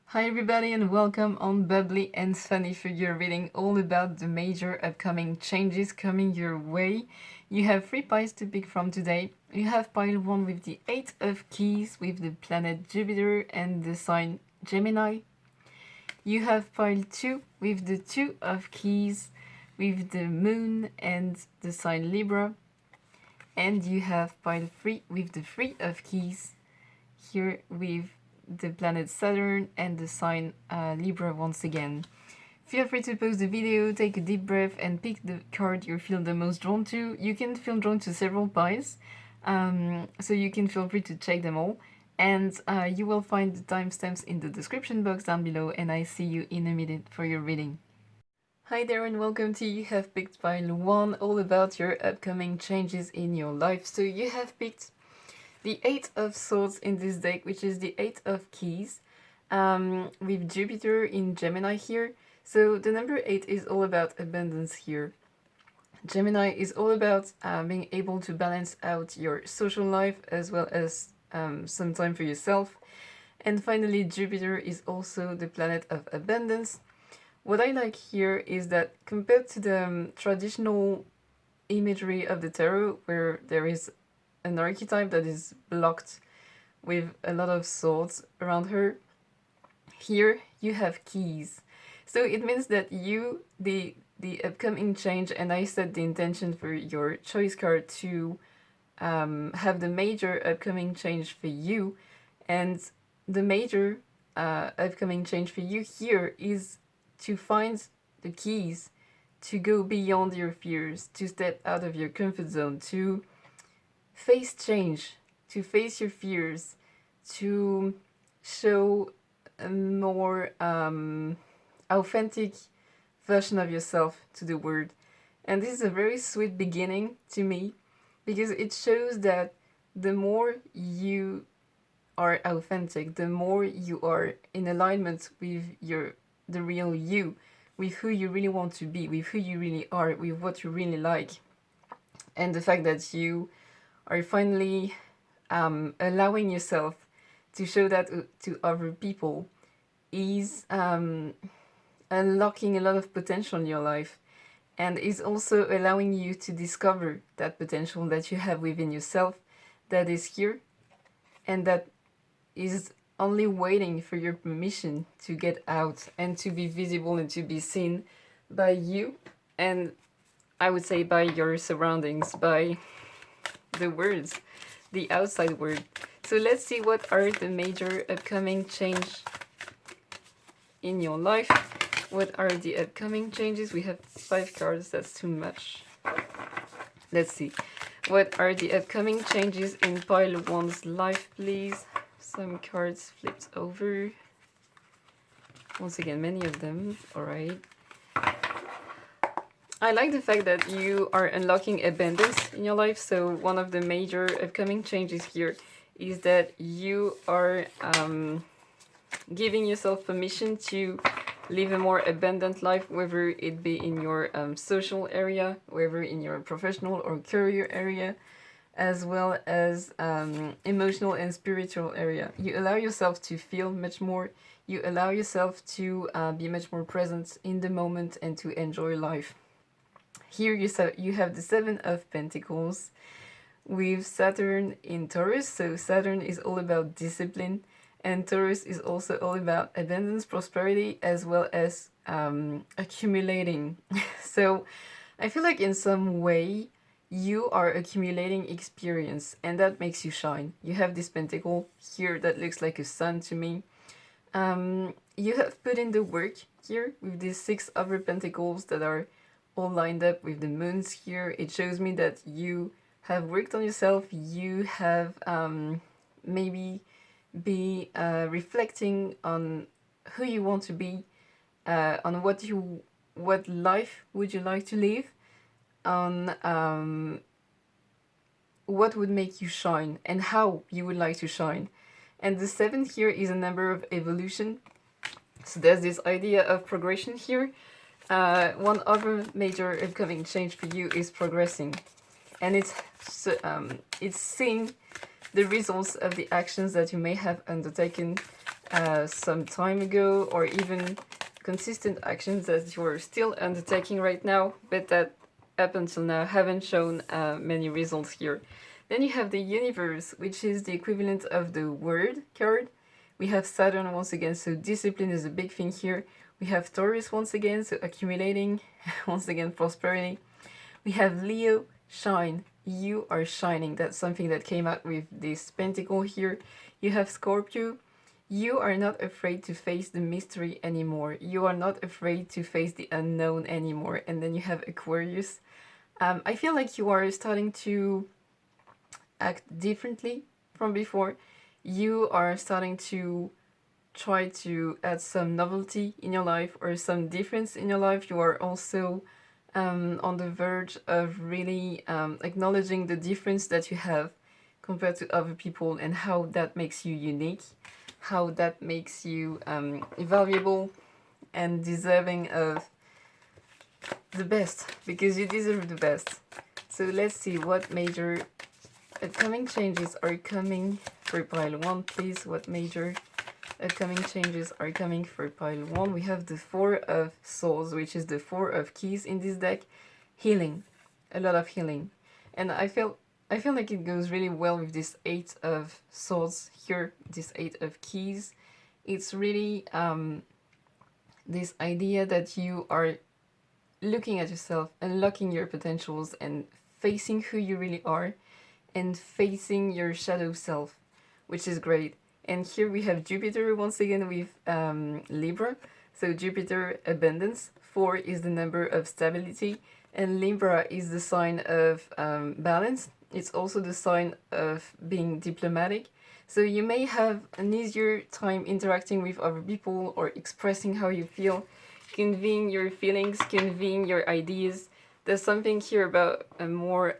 Hi everybody and welcome on Bubbly and Funny for your reading all about the major upcoming changes coming your way. You have 3 piles to pick from today. You have pile 1 with the 8 of keys with the planet Jupiter and the sign Gemini. You have pile 2 with the 2 of keys with the moon and the sign Libra. And you have pile 3 with the 3 of keys here with the planet Saturn and the sign Libra once again. Feel free to pause the video, take a deep breath and pick the card you feel the most drawn to. You can feel drawn to several piles, so you can feel free to check them all. And you will find the timestamps in the description box down below, and I see you in a minute for your reading. Hi there and welcome to You Have Picked Pile 1, all about your upcoming changes in your life. So you have picked the 8 of Swords in this deck, which is the 8 of Keys, with Jupiter in Gemini here. So the number 8 is all about abundance here. Gemini is all about being able to balance out your social life as well as some time for yourself. And finally, Jupiter is also the planet of abundance. What I like here is that compared to the traditional imagery of the tarot, where there is an archetype that is blocked with a lot of swords around her, here you have keys. So it means that you, the upcoming change, and I set the intention for your choice card to have the major upcoming change for you, and the major upcoming change for you here is to find the keys to go beyond your fears, to step out of your comfort zone, to face change, to face your fears, to show a more authentic version of yourself to the world. And this is a very sweet beginning to me, because it shows that the more you are authentic, the more you are in alignment with the real you, with who you really want to be, with who you really are, with what you really like. And the fact that you are finally allowing yourself to show that to other people is unlocking a lot of potential in your life, and is also allowing you to discover that potential that you have within yourself, that is here and that is only waiting for your permission to get out and to be visible and to be seen by you, and I would say by your surroundings, by the words, the outside world. So let's see what are the major upcoming change in your life. What are the upcoming changes? We have 5 cards, that's too much. Let's see. What are the upcoming changes in pile 1's life, please? Some cards flipped over. Once again, many of them. Alright. I like the fact that you are unlocking abundance in your life. So one of the major upcoming changes here is that you are giving yourself permission to live a more abundant life, whether it be in your social area, whether in your professional or career area, as well as emotional and spiritual area. You allow yourself to feel much more. You allow yourself to be much more present in the moment and to enjoy life. Here you have the 7 of Pentacles with Saturn in Taurus. So Saturn is all about discipline, and Taurus is also all about abundance, prosperity, as well as accumulating. So I feel like in some way you are accumulating experience, and that makes you shine. You have this pentacle here that looks like a sun to me. You have put in the work here with these 6 other pentacles that are all lined up with the moons here. It shows me that you have worked on yourself. You have maybe be reflecting on who you want to be, on what life would you like to live, on what would make you shine and how you would like to shine. And the 7 here is a number of evolution. So there's this idea of progression here. One other major upcoming change for you is progressing, and it's seeing the results of the actions that you may have undertaken some time ago, or even consistent actions that you are still undertaking right now, but that up until now haven't shown many results here. Then you have the universe, which is the equivalent of the word card. We have Saturn once again, so discipline is a big thing here. We have Taurus once again, so accumulating, once again prosperity. We have Leo, shine. You are shining. That's something that came out with this pentacle here. You have Scorpio. You are not afraid to face the mystery anymore. You are not afraid to face the unknown anymore. And then you have Aquarius. I feel like you are starting to act differently from before. You are starting to try to add some novelty in your life or some difference in your life. You are also on the verge of really acknowledging the difference that you have compared to other people and how that makes you unique, how that makes you valuable and deserving of the best, because you deserve the best. So let's see what major upcoming changes are coming for pile 1, please. What major upcoming changes are coming for pile 1? We have the 4 of Swords, which is the 4 of Keys in this deck. Healing, a lot of healing. And I feel like it goes really well with this 8 of Swords here, this 8 of Keys. It's really this idea that you are looking at yourself, unlocking your potentials and facing who you really are and facing your shadow self, which is great. And here we have Jupiter once again with Libra. So Jupiter, abundance. 4 is the number of stability. And Libra is the sign of balance. It's also the sign of being diplomatic. So you may have an easier time interacting with other people or expressing how you feel, conveying your feelings, conveying your ideas. There's something here about a more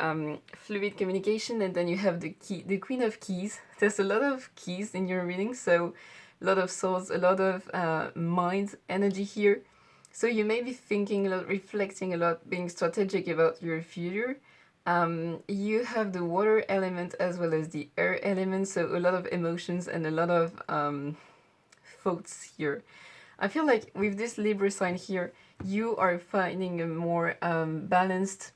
fluid communication. And then you have the Queen of Keys. There's a lot of keys in your reading, so a lot of swords, a lot of mind energy here. So you may be thinking a lot, reflecting a lot, being strategic about your future. You have the water element as well as the air element, so a lot of emotions and a lot of thoughts here. I feel like with this Libra sign here, you are finding a more balanced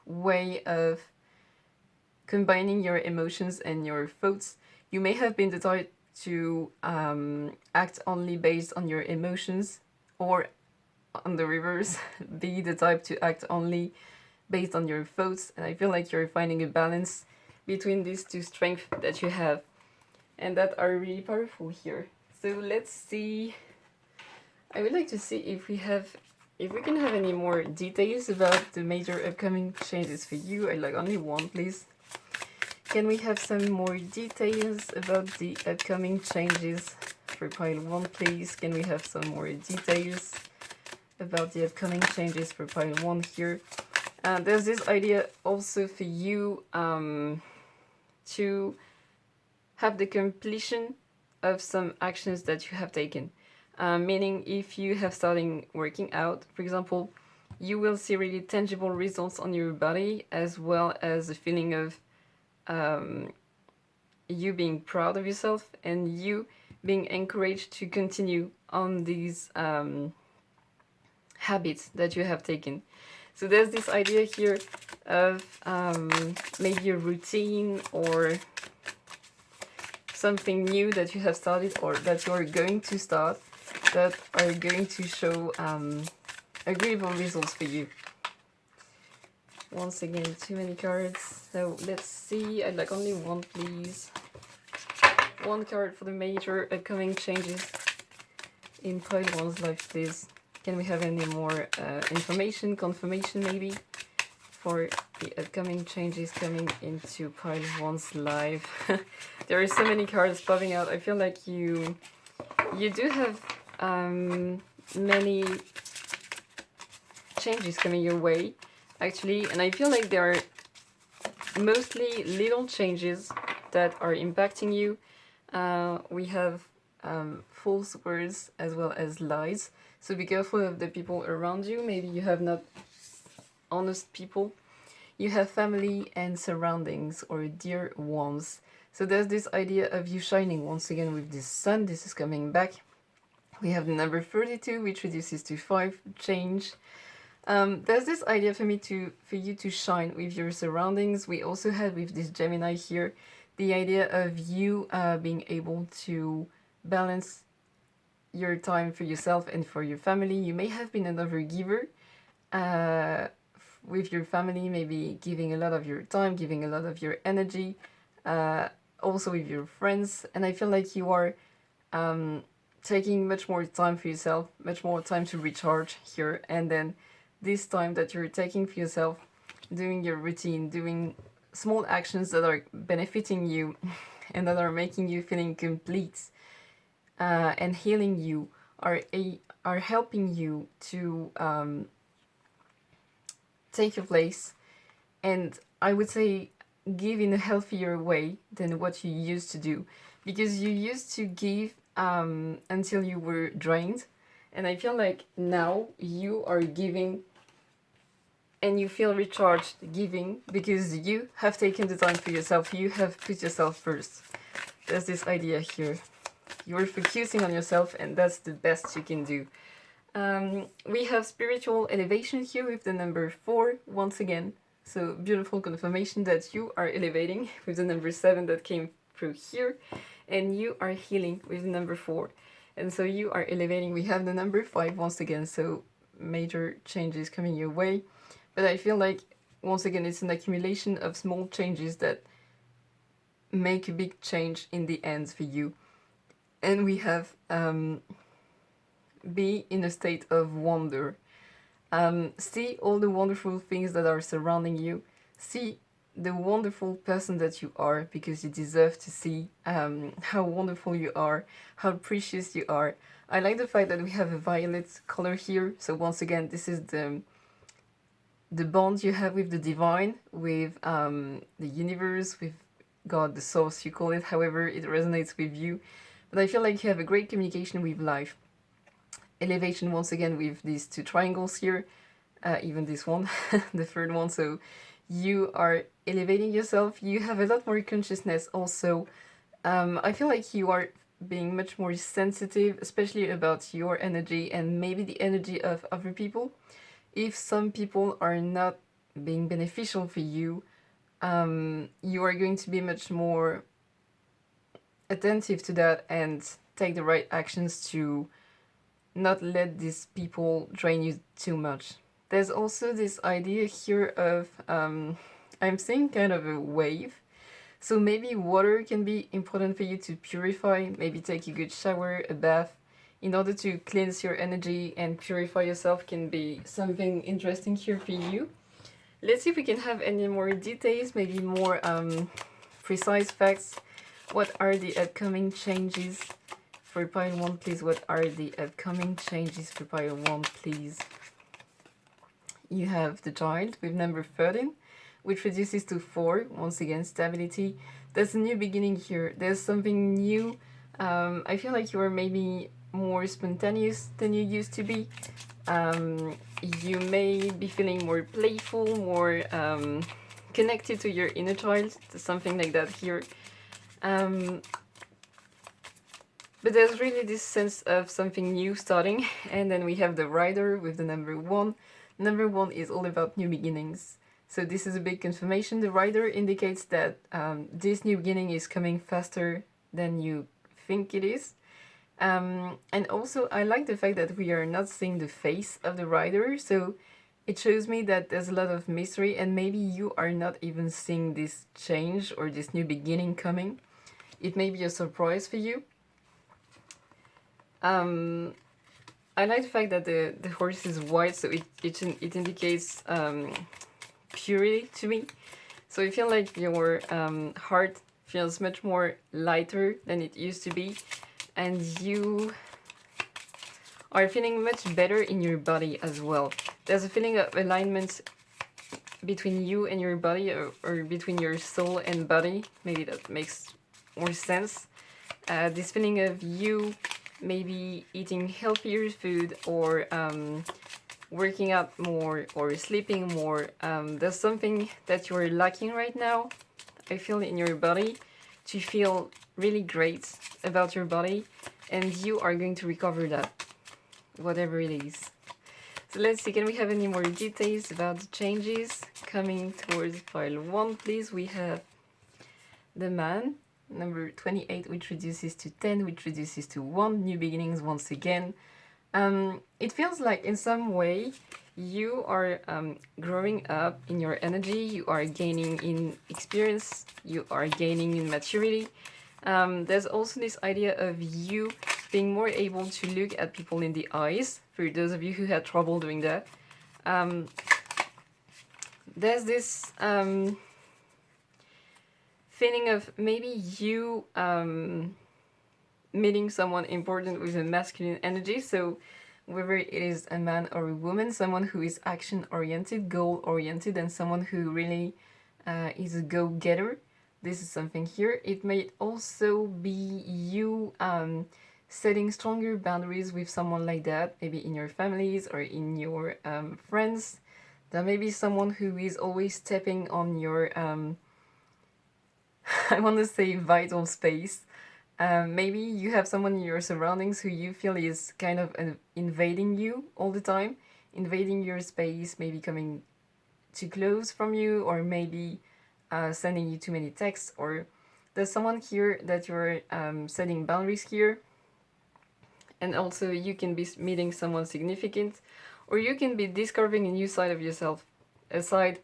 way of combining your emotions and your thoughts. You may have been the type to act only based on your emotions, or on the reverse, be the type to act only based on your thoughts. And I feel like you're finding a balance between these two strengths that you have and that are really powerful here. So let's see. I would like to see if we can have any more details about the major upcoming changes for you. I'd like only one, please. Can we have some more details about the upcoming changes for pile 1, please? Can we have some more details about the upcoming changes for pile 1 here? There's this idea also for you to have the completion of some actions that you have taken. Meaning if you have started working out, for example, you will see really tangible results on your body, as well as a feeling of you being proud of yourself and you being encouraged to continue on these habits that you have taken. So there's this idea here of maybe a routine or something new that you have started or that you're going to start that are going to show agreeable results for you. Once again, too many cards. So let's see. I'd like only one, please. One card for the major upcoming changes in pile 1's life, please. Can we have any more information, confirmation maybe, for the upcoming changes coming into pile 1's life? There are so many cards popping out. I feel like you do have many changes coming your way, actually, and I feel like there are mostly little changes that are impacting you. We have false words as well as lies, so be careful of the people around you. Maybe you have not honest people. You have family and surroundings or dear ones. So there's this idea of you shining once again with this sun. This is coming back. We have the number 32, which reduces to 5, change. There's this idea for you to shine with your surroundings. We also had with this Gemini here, the idea of you being able to balance your time for yourself and for your family. You may have been an overgiver with your family, maybe giving a lot of your time, giving a lot of your energy, also with your friends. And I feel like you are taking much more time for yourself, much more time to recharge here. And then this time that you're taking for yourself, doing your routine, doing small actions that are benefiting you and that are making you feeling complete and healing you, are helping you to take your place, and I would say give in a healthier way than what you used to do, because you used to give until you were drained, and I feel like now you are giving and you feel recharged giving because you have taken the time for yourself, you have put yourself first. There's this idea here. You're focusing on yourself, and that's the best you can do. We have spiritual elevation here with the number 4 once again. So beautiful confirmation that you are elevating with the number 7 that came through here. And you are healing with the number 4. And so you are elevating. We have the number 5 once again. So major changes coming your way. But I feel like, once again, it's an accumulation of small changes that make a big change in the end for you. And we have be in a state of wonder. See all the wonderful things that are surrounding you. See the wonderful person that you are, because you deserve to see how wonderful you are, how precious you are. I like the fact that we have a violet color here. So once again, this is the bond you have with the divine, with the universe, with God, the source, you call it, however it resonates with you. But I feel like you have a great communication with life. Elevation once again with these 2 triangles here, even this one, the third one. So you are elevating yourself. You have a lot more consciousness also. I feel like you are being much more sensitive, especially about your energy and maybe the energy of other people. If some people are not being beneficial for you, you are going to be much more attentive to that and take the right actions to not let these people drain you too much. There's also this idea here of, I'm seeing kind of a wave. So maybe water can be important for you to purify, maybe take a good shower, a bath, in order to cleanse your energy and purify yourself can be something interesting here for you. Let's see if we can have any more details, maybe more precise facts. What are the upcoming changes for pile 1, please? What are the upcoming changes for pile 1, please? You have the child with number 13, which reduces to 4. Once again, stability. There's a new beginning here. There's something new. I feel like you are maybe more spontaneous than you used to be. You may be feeling more playful, more connected to your inner child. There's something like that here. But there's really this sense of something new starting. And then we have the rider with the number 1. Number 1 is all about new beginnings. So this is a big confirmation. The rider indicates that this new beginning is coming faster than you think it is. And also I like the fact that we are not seeing the face of the rider. So it shows me that there's a lot of mystery, and maybe you are not even seeing this change or this new beginning coming. It may be a surprise for you. I like the fact that the horse is white, so it indicates purity to me. So I feel like your heart feels much more lighter than it used to be, and you are feeling much better in your body as well. There's a feeling of alignment between you and your body, or between your soul and body. Maybe that makes more sense. This feeling of you maybe eating healthier food, or working out more or sleeping more. There's something that you're lacking right now, I feel, in your body, to feel really great about your body, and you are going to recover that, whatever it is. So let's see, can we have any more details about the changes coming towards pile 1, please? We have the man, number 28, which reduces to 10, which reduces to 1, new beginnings once again. It feels like in some way you are growing up in your energy, you are gaining in experience, you are gaining in maturity. There's also this idea of you being more able to look at people in the eyes, for those of you who had trouble doing that. There's this feeling of maybe you meeting someone important with a masculine energy, so whether it is a man or a woman, someone who is action-oriented, goal-oriented, and someone who really is a go-getter. This is something here. It may also be you setting stronger boundaries with someone like that, maybe in your families or in your friends. There may be someone who is always stepping on your, I want to say, vital space. Maybe you have someone in your surroundings who you feel is kind of invading you all the time, invading your space, maybe coming too close from you, or maybe sending you too many texts, or there's someone here that you're setting boundaries here. And also you can be meeting someone significant, or you can be discovering a new side of yourself, a side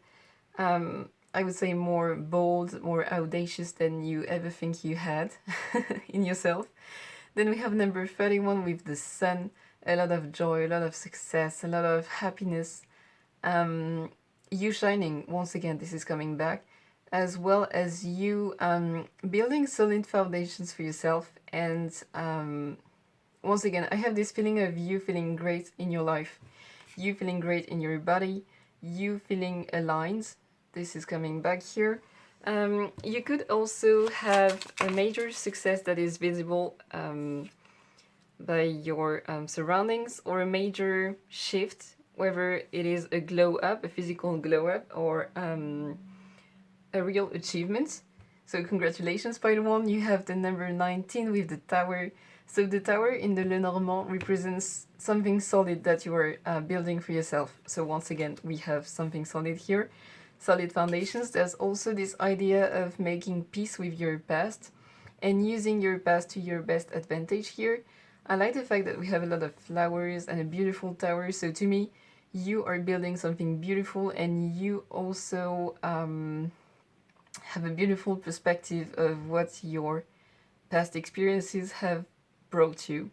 I would say more bold, more audacious than you ever think you had in yourself. Then we have number 31 with the sun, a lot of joy, a lot of success, a lot of happiness. You shining, once again, this is coming back, as well as you building solid foundations for yourself. And once again, I have this feeling of you feeling great in your life, you feeling great in your body, you feeling aligned. This is coming back here. You could also have a major success that is visible by your surroundings, or a major shift, whether it is a glow up, a physical glow up, or a real achievement. So congratulations, pile 1. You have the number 19 with the tower. So the tower in the Lenormand represents something solid that you are building for yourself. So once again, we have something solid here. Solid foundations. There's also this idea of making peace with your past and using your past to your best advantage here. I like the fact that we have a lot of flowers and a beautiful tower, so to me you are building something beautiful, and you also have a beautiful perspective of what your past experiences have brought you,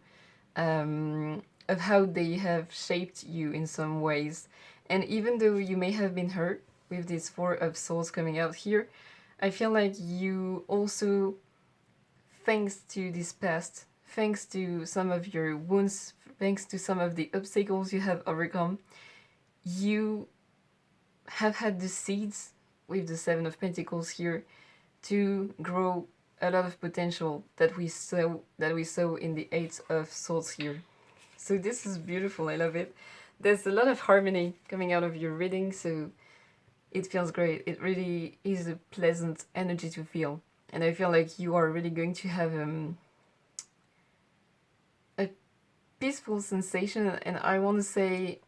of how they have shaped you in some ways. And even though you may have been hurt, with this 4 of Swords coming out here, I feel like you also, thanks to this past, thanks to some of your wounds, thanks to some of the obstacles you have overcome, you have had the seeds with the 7 of Pentacles here to grow a lot of potential that we saw in the 8 of Swords here. So this is beautiful, I love it. There's a lot of harmony coming out of your reading, so it feels great. It really is a pleasant energy to feel. And I feel like you are really going to have a peaceful sensation, and I want to say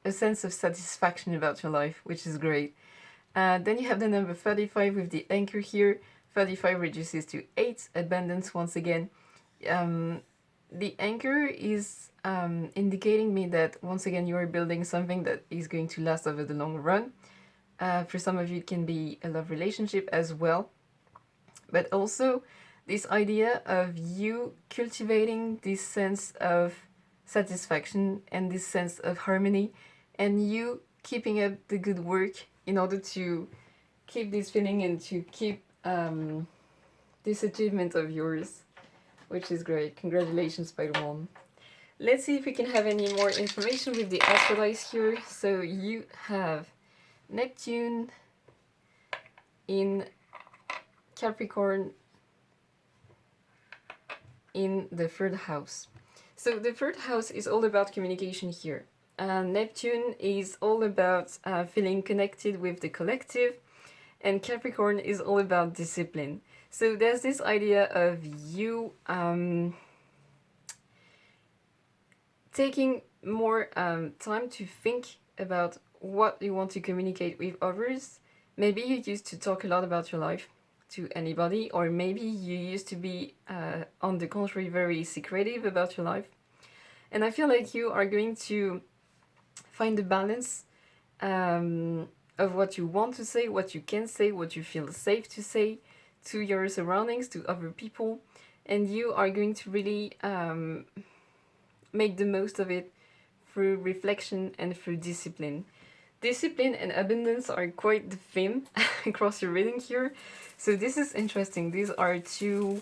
a sense of satisfaction about your life, which is great. Then you have the number 35 with the anchor here. 35 reduces to 8, abundance once again. The anchor is indicating me that once again you are building something that is going to last over the long run. For some of you it can be a love relationship as well, but also this idea of you cultivating this sense of satisfaction and this sense of harmony, and you keeping up the good work in order to keep this feeling and to keep this achievement of yours, which is great. Congratulations, Spider-Man. Let's see if we can have any more information with the Astro dice here. So you have Neptune in Capricorn in the 3rd house. So the 3rd house is all about communication here. Neptune is all about feeling connected with the collective, and Capricorn is all about discipline. So there's this idea of you taking more time to think about what you want to communicate with others. Maybe you used to talk a lot about your life to anybody, or maybe you used to be, on the contrary, very secretive about your life. And I feel like you are going to find the balance of what you want to say, what you can say, what you feel safe to say to your surroundings, to other people, and you are going to really make the most of it through reflection and through discipline. Discipline and abundance are quite the theme across your reading here, so this is interesting. These are two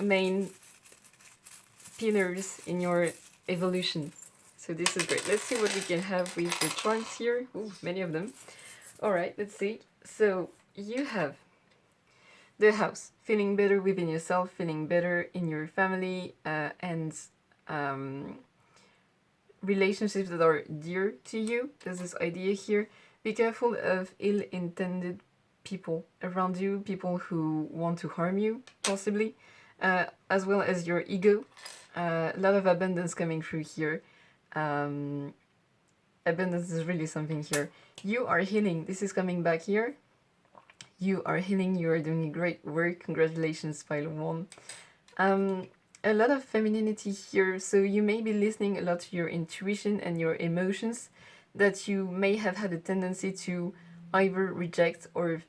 main pillars in your evolution. So this is great. Let's see what we can have with the charms here. Ooh, many of them. Alright, let's see. So you have the house, feeling better within yourself, feeling better in your family, and relationships that are dear to you. There's this idea here. Be careful of ill-intended people around you, people who want to harm you, possibly, as well as your ego. A lot of abundance coming through here. Abundance is really something here. You are healing. This is coming back here. You are healing. You are doing great work. Congratulations, pile 1. A lot of femininity here, so you may be listening a lot to your intuition and your emotions that you may have had a tendency to either reject or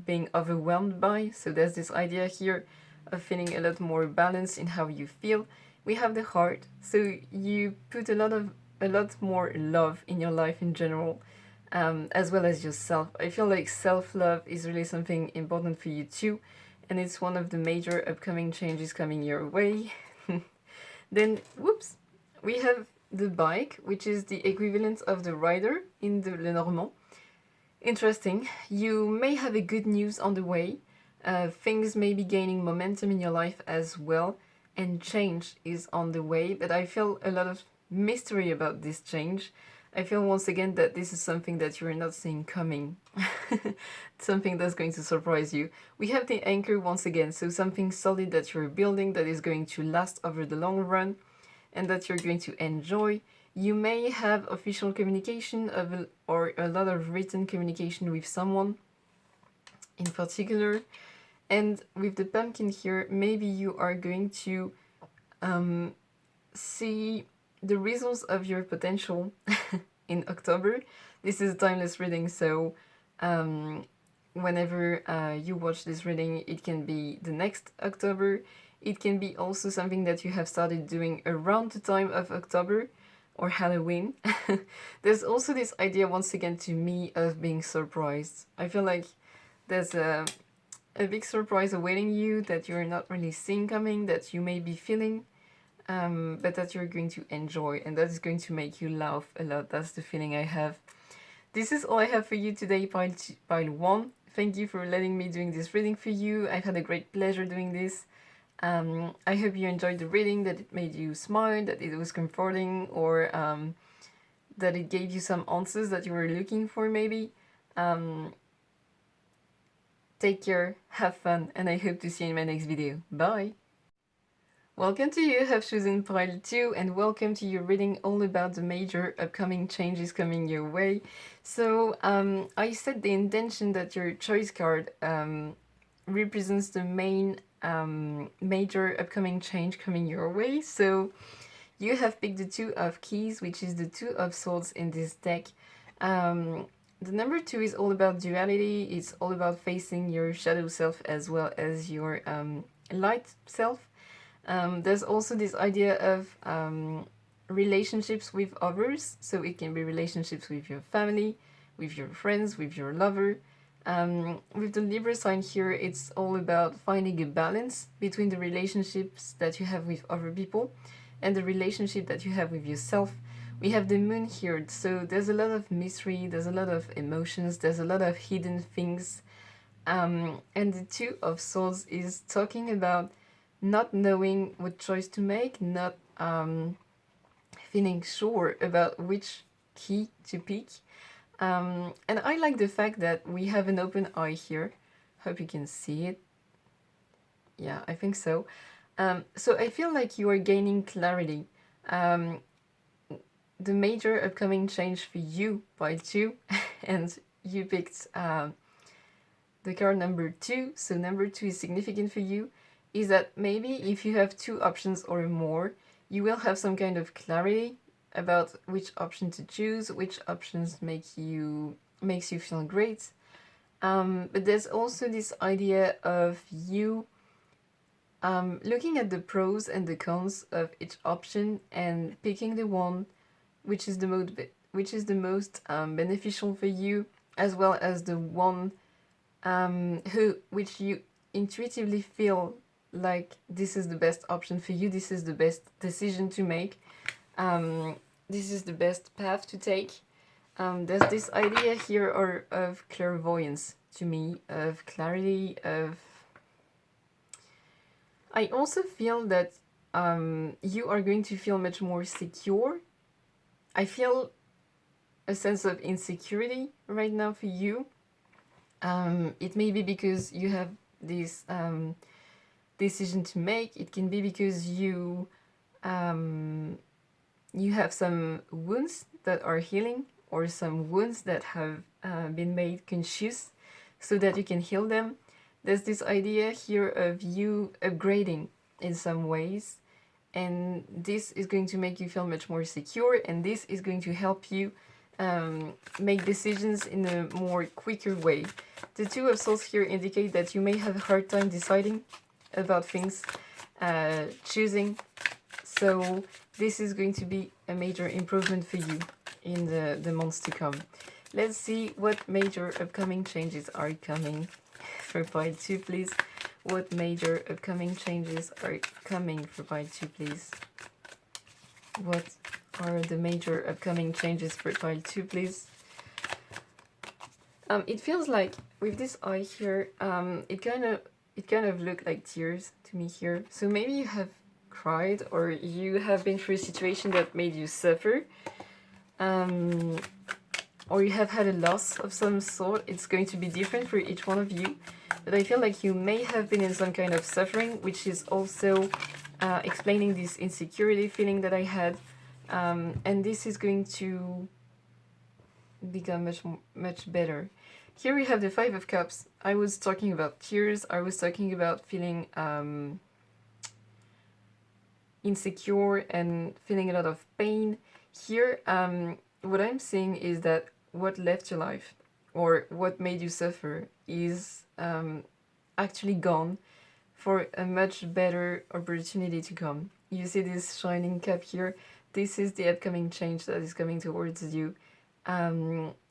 being overwhelmed by. So there's this idea here of feeling a lot more balanced in how you feel. We have the heart, so you put a lot more love in your life in general, as well as yourself. I feel like self-love is really something important for you too, and it's one of the major upcoming changes coming your way. Then, whoops, we have the bike, which is the equivalent of the rider in the Lenormand. Interesting. You may have a good news on the way. Things may be gaining momentum in your life as well, and change is on the way, but I feel a lot of mystery about this change. I feel once again that this is something that you're not seeing coming. Something that's going to surprise you. We have the anchor once again, so something solid that you're building that is going to last over the long run and that you're going to enjoy. You may have official communication or a lot of written communication with someone in particular. And with the pumpkin here, maybe you are going to see the results of your potential in October. This is a timeless reading, so whenever you watch this reading, it can be the next October. It can be also something that you have started doing around the time of October or Halloween. There's also this idea, once again, to me, of being surprised. I feel like there's a big surprise awaiting you that you're not really seeing coming, that you may be feeling, but that you're going to enjoy, and that is going to make you laugh a lot. That's the feeling I have. This is all I have for you today, pile 1. Thank you for letting me doing this reading for you. I've had a great pleasure doing this. I hope you enjoyed the reading, that it made you smile, that it was comforting, or that it gave you some answers that you were looking for maybe. Take care, have fun, and I hope to see you in my next video. Bye! Welcome to you who have chosen pile 2, and welcome to your reading all about the major upcoming changes coming your way. So I set the intention that your choice card represents the main major upcoming change coming your way. So you have picked the 2 of keys, which is the 2 of swords in this deck. The number 2 is all about duality. It's all about facing your shadow self as well as your light self. There's also this idea of relationships with others, so it can be relationships with your family, with your friends, with your lover. With the Libra sign here, it's all about finding a balance between the relationships that you have with other people and the relationship that you have with yourself. We have the moon here, so there's a lot of mystery, there's a lot of emotions, there's a lot of hidden things. And the 2 of swords is talking about not knowing what choice to make, not feeling sure about which key to pick. And I like the fact that we have an open eye here. Hope you can see it. Yeah, I think so. So I feel like you are gaining clarity. The major upcoming change for you by 2, and you picked the card number 2, so number 2 is significant for you, is that maybe if you have 2 options or more, you will have some kind of clarity about which option to choose, which options makes you feel great. But there's also this idea of you looking at the pros and the cons of each option and picking the one which is the most beneficial for you, as well as the one which you intuitively feel like this is the best option for you, this is the best decision to make, this is the best path to take. There's this idea here of clairvoyance to me, of clarity, of... I also feel that you are going to feel much more secure. I feel a sense of insecurity right now for you. It may be because you have this decision to make. It can be because you have some wounds that are healing, or some wounds that have been made conscious so that you can heal them. There's this idea here of you upgrading in some ways, and this is going to make you feel much more secure, and this is going to help you make decisions in a more quicker way. The Two of Swords here indicate that you may have a hard time deciding about things, choosing, so this is going to be a major improvement for you in the months to come. Let's see what major upcoming changes are coming for pile 2, please. What major upcoming changes are coming for pile 2, please? What are the major upcoming changes for pile 2, please? It feels like with this eye here, it kind of looked like tears to me here. So maybe you have cried, or you have been through a situation that made you suffer, or you have had a loss of some sort. It's going to be different for each one of you, but I feel like you may have been in some kind of suffering, which is also explaining this insecurity feeling that I had, and this is going to become much better. Here we have the Five of Cups. I was talking about tears, I was talking about feeling insecure and feeling a lot of pain. Here, what I'm seeing is that what left your life, or what made you suffer, is actually gone for a much better opportunity to come. You see this shining cup here? This is the upcoming change that is coming towards you.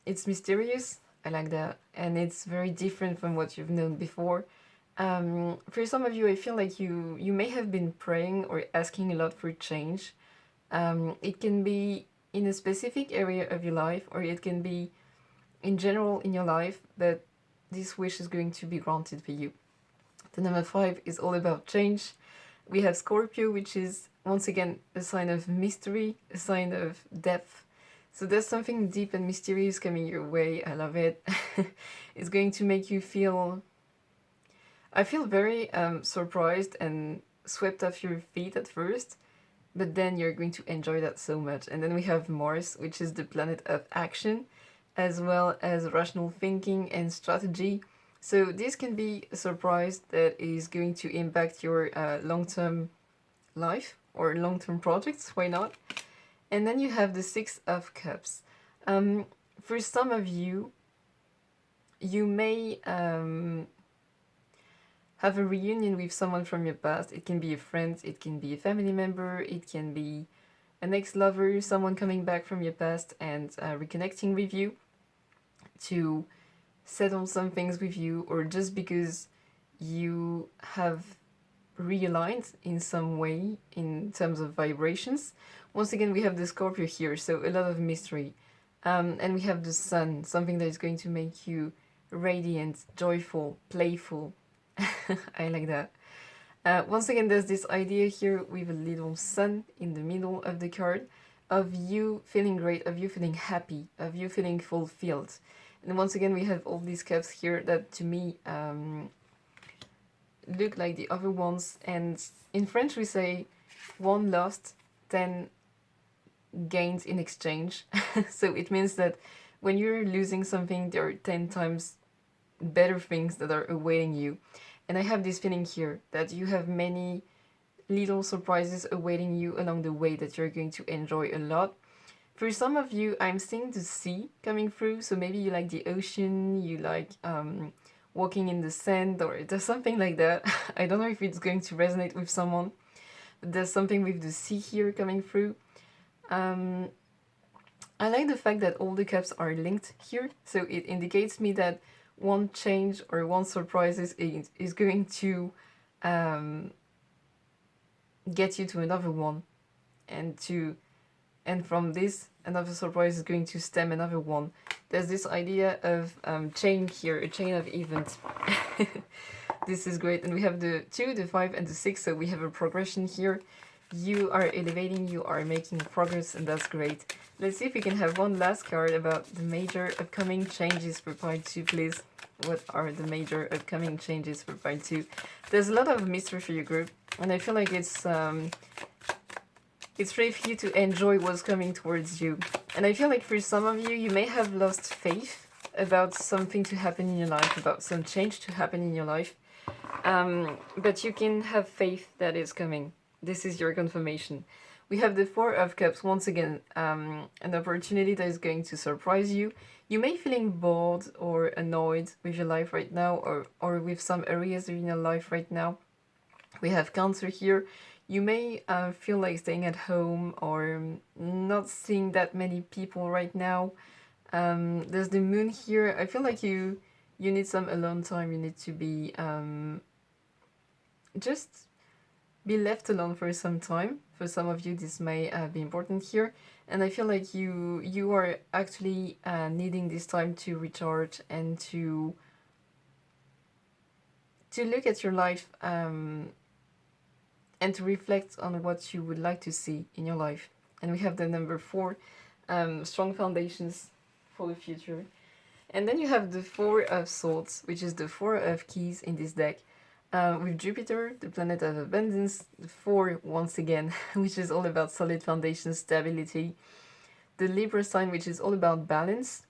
It's mysterious, I like that, and it's very different from what you've known before. For some of you, I feel like you may have been praying or asking a lot for change. It can be in a specific area of your life, or it can be in general in your life, but this wish is going to be granted for you. The number 5 is all about change. We have Scorpio, which is once again a sign of mystery, a sign of depth. So there's something deep and mysterious coming your way. I love it. It's going to make you feel... I feel very surprised and swept off your feet at first, but then you're going to enjoy that so much. And then we have Mars, which is the planet of action, as well as rational thinking and strategy. So this can be a surprise that is going to impact your long-term life or long-term projects, why not? And then you have the Six of Cups. For some of you, you may have a reunion with someone from your past. It can be a friend, it can be a family member, it can be an ex-lover, someone coming back from your past and reconnecting with you to settle some things with you, or just because you have realigned in some way in terms of vibrations. Once again, we have the Scorpio here, so a lot of mystery. And we have the Sun, something that is going to make you radiant, joyful, playful. I like that. Once again, there's this idea here with a little sun in the middle of the card of you feeling great, of you feeling happy, of you feeling fulfilled. And once again, we have all these cups here that to me look like the other ones. And in French, we say 1 lost, 10 gained in exchange. So it means that when you're losing something, there are 10 times better things that are awaiting you. And I have this feeling here that you have many little surprises awaiting you along the way that you're going to enjoy a lot. For some of you, I'm seeing the sea coming through, so maybe you like the ocean, you like walking in the sand, or there's something like that. I don't know if it's going to resonate with someone, but there's something with the sea here coming through. I like the fact that all the cups are linked here, so it indicates me that one change or one surprise is going to get you to another one, and from this another surprise is going to stem another one. There's this idea of chain here, a chain of events. This is great. And we have the 2, the 5 and the 6, so we have a progression here. You are elevating, you are making progress, and that's great. Let's see if we can have one last card about the major upcoming changes for part 2, please. What are the major upcoming changes for part 2? There's a lot of mystery for your group, and I feel like it's ready for you to enjoy what's coming towards you. And I feel like for some of you, you may have lost faith about something to happen in your life, about some change to happen in your life. But you can have faith that is coming. This is your confirmation. We have the 4 of Cups, once again, an opportunity that is going to surprise you. You may be feeling bored or annoyed with your life right now, or with some areas in your life right now. We have Cancer here. You may feel like staying at home or not seeing that many people right now. There's the Moon here. I feel like you need some alone time. You need to be just be left alone for some time. For some of you, this may be important here. And I feel like you are actually needing this time to recharge and to look at your life and to reflect on what you would like to see in your life. And we have the number 4, strong foundations for the future. And then you have the 4 of Swords, which is the 4 of Keys in this deck. With Jupiter, the planet of abundance, the 4 once again, which is all about solid foundation, stability. The Libra sign, which is all about balance,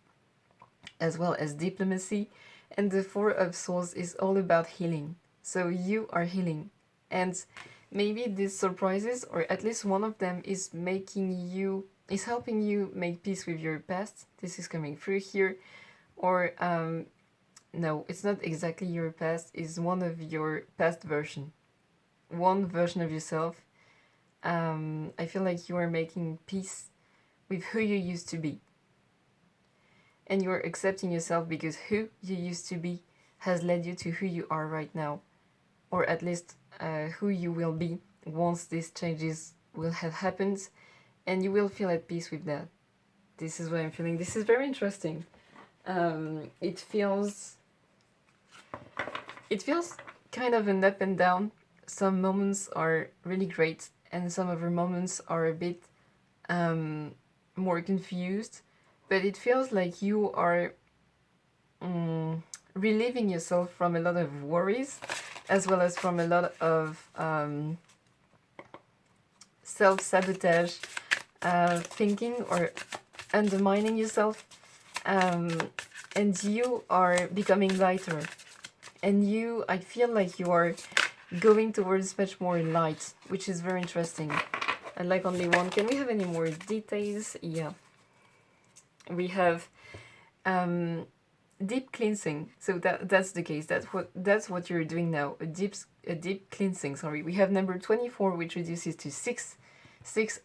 as well as diplomacy. And the 4 of Swords is all about healing. So you are healing. And maybe these surprises, or at least one of them, is helping you make peace with your past. This is coming through here. Or no, it's not exactly your past, it's one of your past version. One version of yourself. I feel like you are making peace with who you used to be. And you are accepting yourself because who you used to be has led you to who you are right now. Or at least who you will be once these changes will have happened. And you will feel at peace with that. This is what I'm feeling. This is very interesting. It feels kind of an up and down. Some moments are really great, and some other moments are a bit more confused. But it feels like you are relieving yourself from a lot of worries, as well as from a lot of self-sabotage, thinking or undermining yourself. And you are becoming lighter. And I feel like you are going towards much more light, which is very interesting. I'd like only one. Can we have any more details? Yeah. We have deep cleansing. So that's the case. That's what you're doing now. A deep cleansing, sorry. We have number 24, which reduces to 6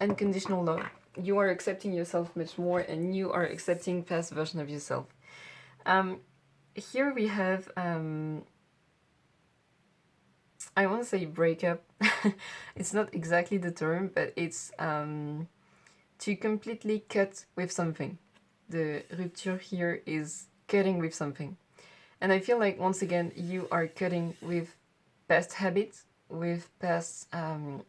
unconditional love. You are accepting yourself much more, and you are accepting past version of yourself. Here we have, I want to say breakup. It's not exactly the term, but it's to completely cut with something. The rupture here is cutting with something. And I feel like, once again, you are cutting with past habits, with past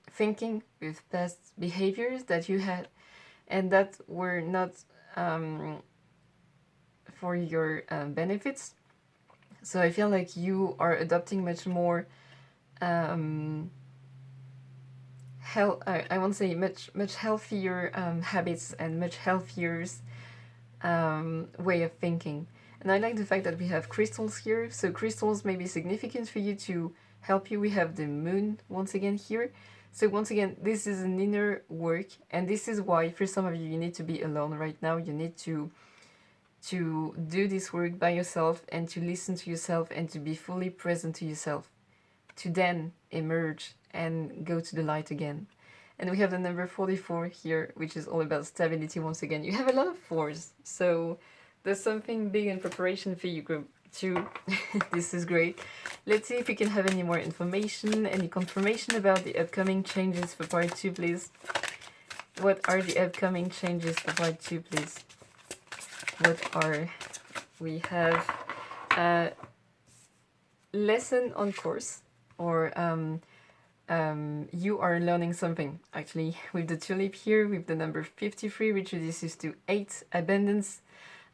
thinking, with past behaviors that you had. and that were not for your benefits. So I feel like you are adopting much more I won't say much healthier habits and much healthier way of thinking. And I like the fact that we have crystals here. So crystals may be significant for you to help you. We have the moon once again here. So once again, this is an inner work, and this is why for some of you, you need to be alone right now. You need to do this work by yourself and to listen to yourself and to be fully present to yourself, to then emerge and go to the light again. And we have the number 44 here, which is all about stability once again. You have a lot of fours, so there's something big in preparation for you, group 2. This is great. Let's see if we can have any more information, any confirmation about the upcoming changes for part 2, please. What are the upcoming changes for part 2, please? What are... We have lesson on course, or you are learning something, actually, with the tulip here, with the number 53, which reduces to 8, abundance.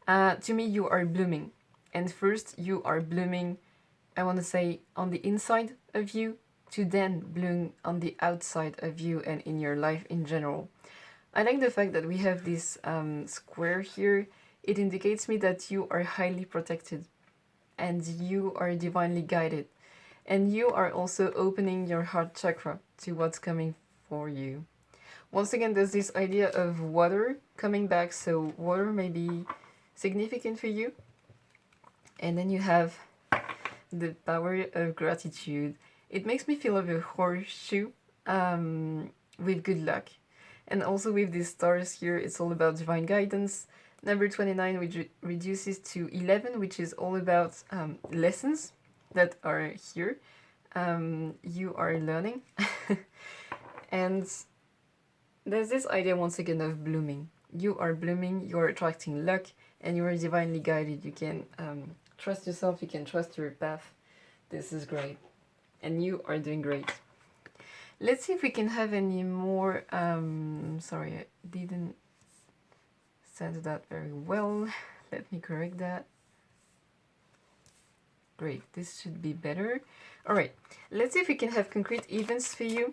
To me, you are blooming. And first, you are blooming, I want to say, on the inside of you, to then bloom on the outside of you and in your life in general. I like the fact that we have this square here. It indicates me that you are highly protected and you are divinely guided. And you are also opening your heart chakra to what's coming for you. Once again, there's this idea of water coming back, so water may be significant for you. And then you have the power of gratitude. It makes me feel of a horseshoe with good luck. And also with these stars here, it's all about divine guidance. Number 29, which reduces to 11, which is all about lessons that are here. You are learning. And there's this idea once again of blooming. You are blooming, you are attracting luck, and you are divinely guided. You can trust yourself, you can trust your path. This is great. And you are doing great. Let's see if we can have any more... sorry, I didn't send that very well. Let me correct that. Great, this should be better. All right, let's see if we can have concrete events for you.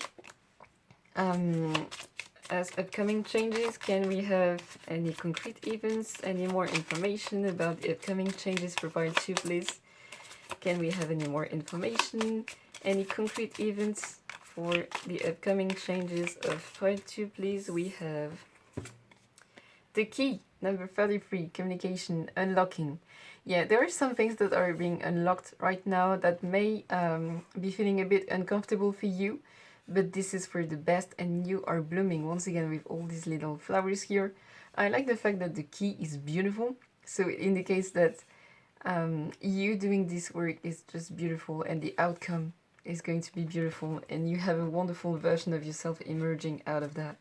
As upcoming changes, can we have any concrete events, any more information about the upcoming changes for part 2, please? Can we have any more information, any concrete events for the upcoming changes of part 2, please? We have the key, number 33, communication, unlocking. Yeah, there are some things that are being unlocked right now that may be feeling a bit uncomfortable for you, but this is for the best and you are blooming once again with all these little flowers here. I like the fact that the key is beautiful, so it indicates that you doing this work is just beautiful and the outcome is going to be beautiful and you have a wonderful version of yourself emerging out of that.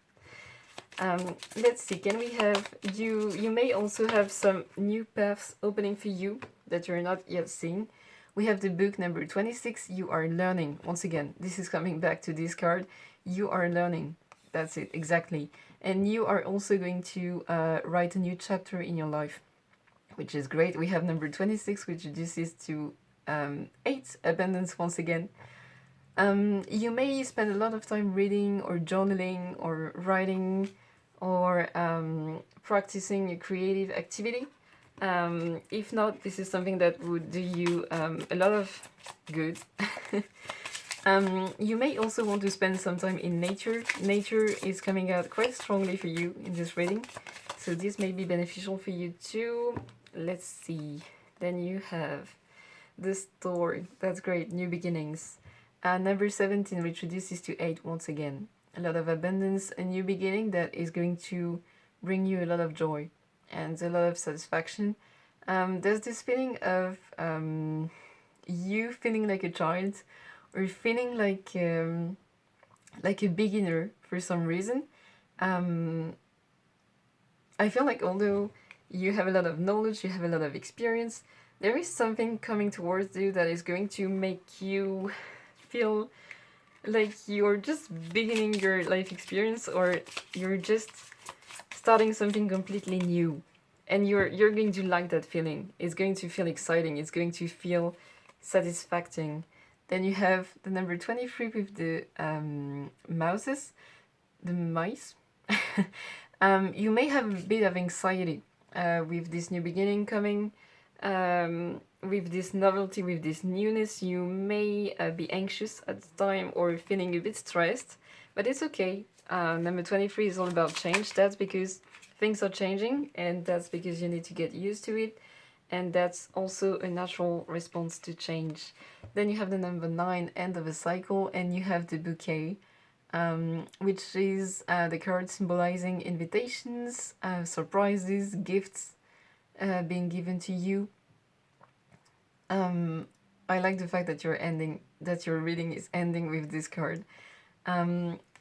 Let's see, can we have you may also have some new paths opening for you that you're not yet seeing. We have the book number 26, you are learning. Once again, this is coming back to this card. You are learning. That's it, exactly. And you are also going to write a new chapter in your life, which is great. We have number 26, which reduces to 8, abundance once again. You may spend a lot of time reading or journaling or writing or practicing a creative activity. If not, this is something that would do you a lot of good. You may also want to spend some time in nature. Nature is coming out quite strongly for you in this reading, so this may be beneficial for you too. Let's see. Then you have the store. That's great. New beginnings. Number 17, which reduces to 8 once again. A lot of abundance, a new beginning that is going to bring you a lot of joy and a lot of satisfaction. There's this feeling of you feeling like a child or feeling like a beginner for some reason. I feel like although you have a lot of knowledge, you have a lot of experience, there is something coming towards you that is going to make you feel like you're just beginning your life experience, or you're just starting something completely new. And you're going to like that feeling. It's going to feel exciting. It's going to feel satisfying. Then you have the number 23 with the mouses, the mice. You may have a bit of anxiety with this new beginning coming. With this novelty, with this newness, you may be anxious at the time or feeling a bit stressed, but it's okay. Number 23 is all about change. That's because things are changing, and that's because you need to get used to it, and that's also a natural response to change. Then you have the number 9, end of a cycle, and you have the bouquet, which is the card symbolizing invitations, surprises, gifts being given to you. I like the fact that your reading is ending with this card.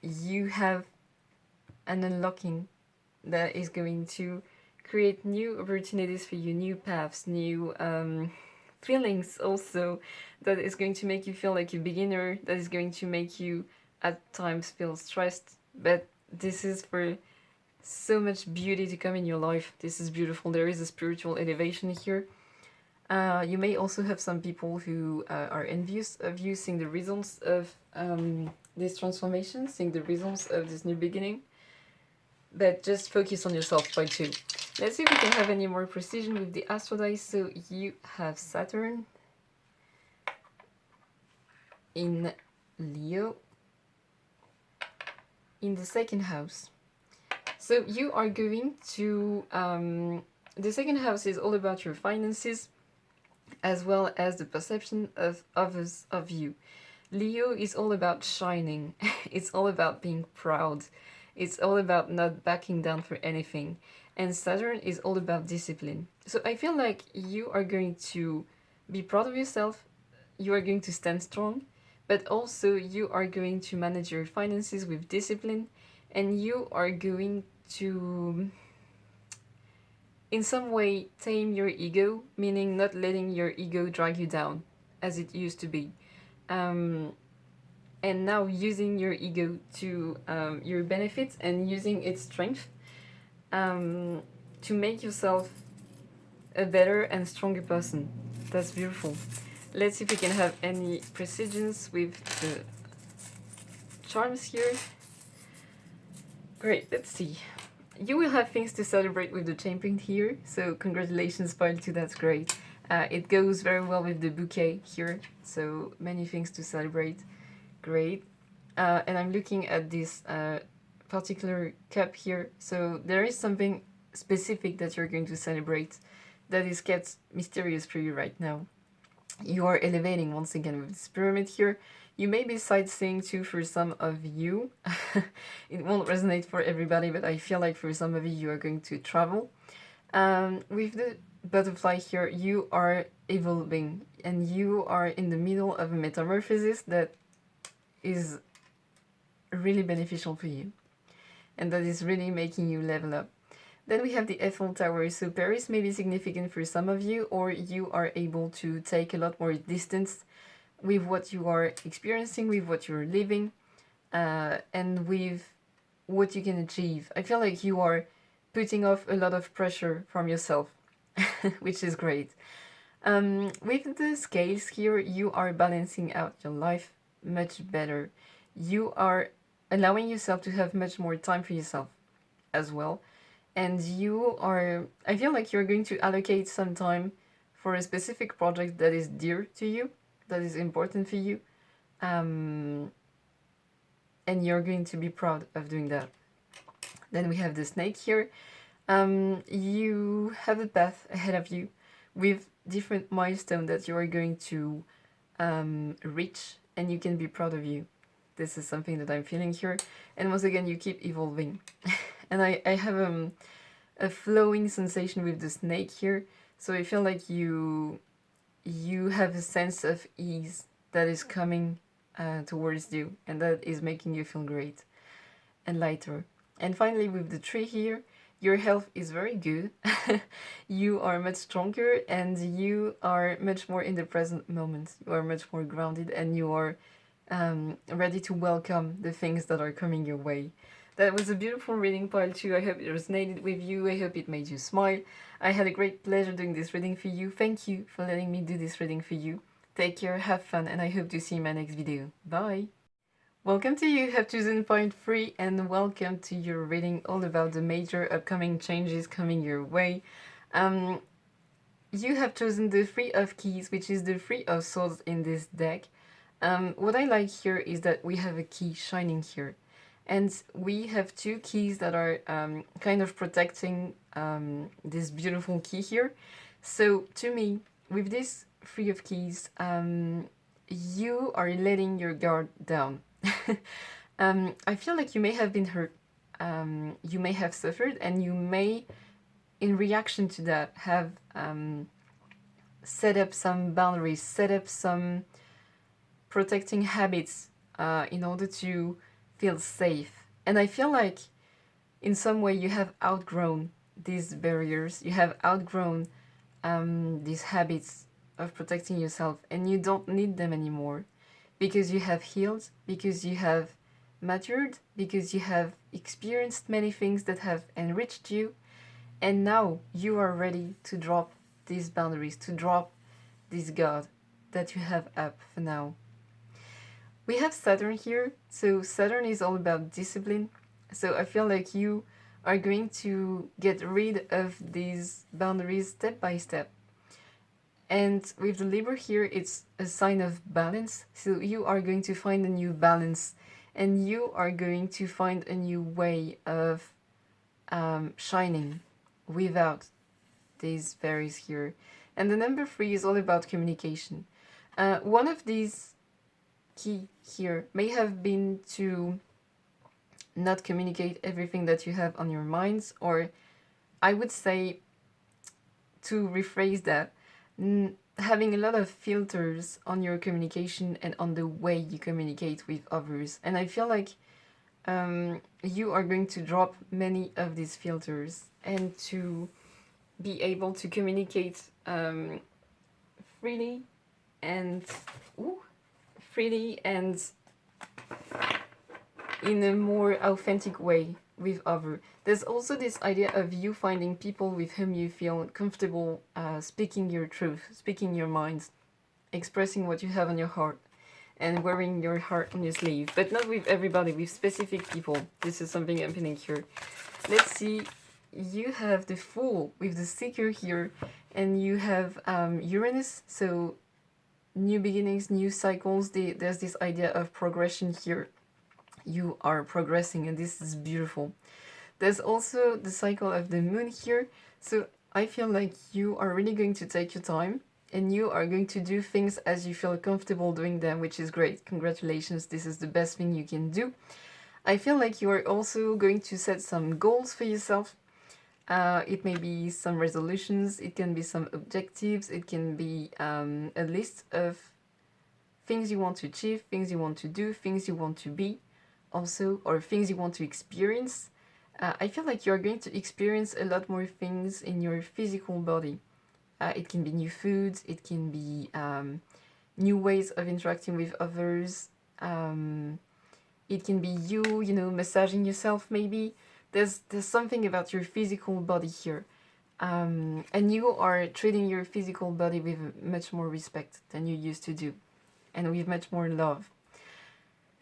You have an unlocking that is going to create new opportunities for you, new paths, new feelings also, that is going to make you feel like a beginner, that is going to make you at times feel stressed, but this is for so much beauty to come in your life. This is beautiful. There is a spiritual elevation here. You may also have some people who are envious of you, seeing the results of this transformation, seeing the results of this new beginning. But just focus on yourself, try to. Let's see if we can have any more precision with the Astro dice. So you have Saturn in Leo in the second house. So you are going to... the second house is all about your finances, as well as the perception of others of you. Leo is all about shining. It's all about being proud. It's all about not backing down for anything. And Saturn is all about discipline. So I feel like you are going to be proud of yourself. You are going to stand strong. But also you are going to manage your finances with discipline. And you are going to, in some way, tame your ego, meaning not letting your ego drag you down as it used to be. And now using your ego to your benefits and using its strength to make yourself a better and stronger person. That's beautiful. Let's see if we can have any precisions with the charms here. Great, let's see. You will have things to celebrate with the champion here, so congratulations, pile 2, that's great. It goes very well with the bouquet here, so many things to celebrate. Great. And I'm looking at this particular cup here, so there is something specific that you're going to celebrate that is kept mysterious for you right now. You are elevating once again with this pyramid here. You may be sightseeing too for some of you. It won't resonate for everybody, but I feel like for some of you, you are going to travel. With the butterfly here, you are evolving and you are in the middle of a metamorphosis that is really beneficial for you and that is really making you level up. Then we have the Eiffel Tower. So Paris may be significant for some of you, or you are able to take a lot more distance with what you are experiencing, with what you're living, and with what you can achieve. I feel like you are putting off a lot of pressure from yourself, which is great. With the scales here, you are balancing out your life much better. You are allowing yourself to have much more time for yourself as well. And you are, I feel like you're going to allocate some time for a specific project that is dear to you, that is important for you. And you're going to be proud of doing that. Then we have the snake here. You have a path ahead of you with different milestones that you are going to reach, and you can be proud of you. This is something that I'm feeling here. And once again, you keep evolving. And I have a flowing sensation with the snake here. So I feel like you have a sense of ease that is coming towards you, and that is making you feel great and lighter. And finally, with the tree here, your health is very good. You are much stronger and you are much more in the present moment. You are much more grounded and you are ready to welcome the things that are coming your way. That was a beautiful reading pile too. I hope it resonated with you. I hope it made you smile. I had a great pleasure doing this reading for you. Thank you for letting me do this reading for you. Take care, have fun, and I hope to see you in my next video. Bye! Welcome to you who have chosen point 3, and welcome to your reading all about the major upcoming changes coming your way. You have chosen the 3 of Keys, which is the 3 of Swords in this deck. What I like here is that we have a key shining here. And we have 2 keys that are kind of protecting this beautiful key here. So to me, with this 3 of Keys, you are letting your guard down. I feel like you may have been hurt, you may have suffered, and you may, in reaction to that, have set up some boundaries, set up some protecting habits in order to feel safe. And I feel like in some way you have outgrown these barriers, you have outgrown these habits of protecting yourself, and you don't need them anymore because you have healed, because you have matured, because you have experienced many things that have enriched you, and now you are ready to drop these boundaries, to drop this guard that you have up for now. We have Saturn here, so Saturn is all about discipline, so I feel like you are going to get rid of these boundaries step by step. And with the Libra here, it's a sign of balance, so you are going to find a new balance, and you are going to find a new way of shining without these berries here. And the number 3 is all about communication. One of these key here may have been to not communicate everything that you have on your minds, or I would say, to rephrase that, having a lot of filters on your communication and on the way you communicate with others. And I feel like you are going to drop many of these filters and to be able to communicate freely and in a more authentic way with others. There's also this idea of you finding people with whom you feel comfortable speaking your truth, speaking your minds, expressing what you have on your heart, and wearing your heart on your sleeve. But not with everybody, with specific people. This is something happening here. Let's see, you have the Fool with the Seeker here, and you have Uranus, so new beginnings, new cycles. There's this idea of progression here. You are progressing, and this is beautiful. There's also the cycle of the Moon here, so I feel like you are really going to take your time, and you are going to do things as you feel comfortable doing them, which is great. Congratulations, this is the best thing you can do. I feel like you are also going to set some goals for yourself. It may be some resolutions, it can be some objectives, it can be a list of things you want to achieve, things you want to do, things you want to be also, or things you want to experience. I feel like you're going to experience a lot more things in your physical body. It can be new foods, it can be new ways of interacting with others. It can be you know, massaging yourself maybe. There's something about your physical body here. And you are treating your physical body with much more respect than you used to do. And with much more love.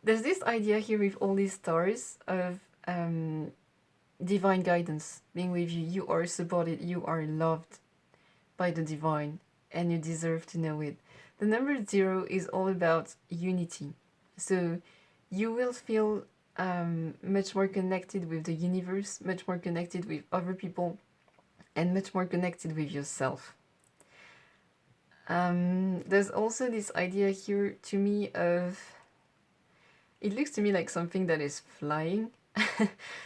There's this idea here with all these stars of divine guidance being with you. You are supported, you are loved by the divine, and you deserve to know it. The number 0 is all about unity. So you will feel much more connected with the universe, much more connected with other people, and much more connected with yourself. There's also this idea here to me of, it looks to me like something that is flying.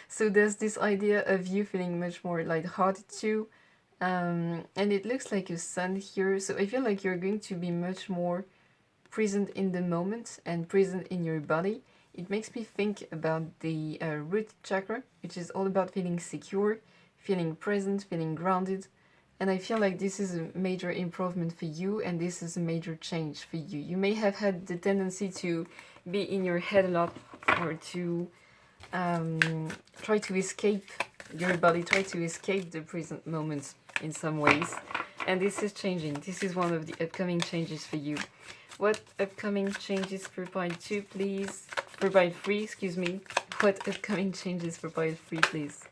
So there's this idea of you feeling much more lighthearted too. And it looks like a sun here. So I feel like you're going to be much more present in the moment and present in your body. It makes me think about the root chakra, which is all about feeling secure, feeling present, feeling grounded. And I feel like this is a major improvement for you, and this is a major change for you. You may have had the tendency to be in your head a lot, or to Try to escape your body, try to escape the present moment in some ways. And this is changing. This is one of the upcoming changes for you. What upcoming changes for pile 2, please? For pile 3, excuse me. What upcoming changes for pile 3, please?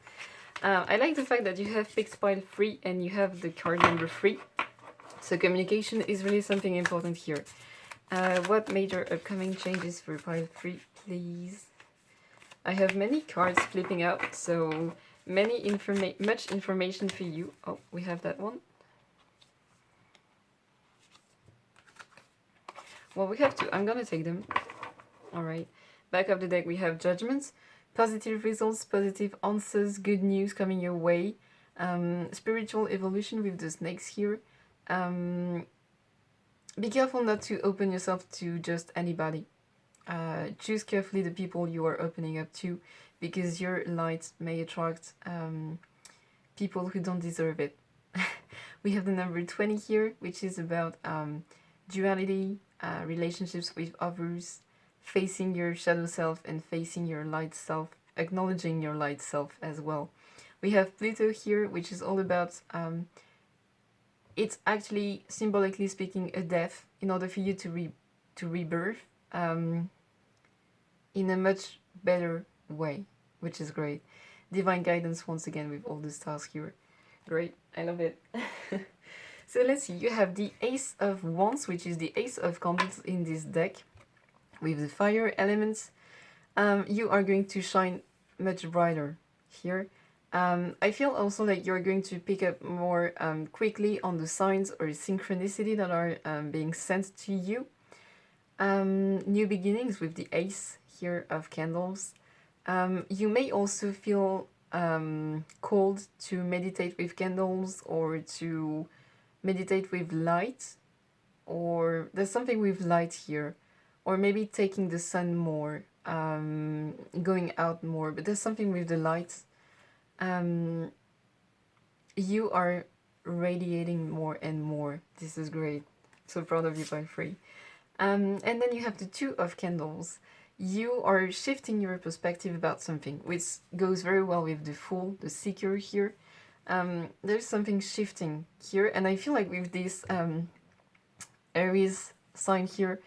I like the fact that you have fixed pile 3 and you have the card number 3. So communication is really something important here. What major upcoming changes for pile 3, please? I have many cards flipping out, so much information for you. Oh, we have that one. Well, we have to. I'm gonna take them. Alright. Back of the deck, we have judgments, positive results, positive answers, good news coming your way. Spiritual evolution with the snakes here. Be careful not to open yourself to just anybody. Choose carefully the people you are opening up to, because your light may attract people who don't deserve it. We have the number 20 here, which is about duality, relationships with others, facing your shadow self and facing your light self, acknowledging your light self as well. We have Pluto here, which is all about, it's actually, symbolically speaking, a death in order for you to rebirth in a much better way, which is great. Divine guidance once again with all the stars here. Great, I love it. So let's see, you have the Ace of Wands, which is the Ace of Candles in this deck, with the fire elements. You are going to shine much brighter here. I feel also like you're going to pick up more quickly on the signs or synchronicity that are being sent to you. New beginnings with the Ace here of Candles. You may also feel called to meditate with candles or to meditate with light, or there's something with light here, or maybe taking the sun more, going out more, but there's something with the light. You are radiating more and more. This is great. So proud of you, by free. And then you have the Two of Candles. You are shifting your perspective about something, which goes very well with the Fool, the Seeker here. There's something shifting here, and I feel like with this Aries sign here,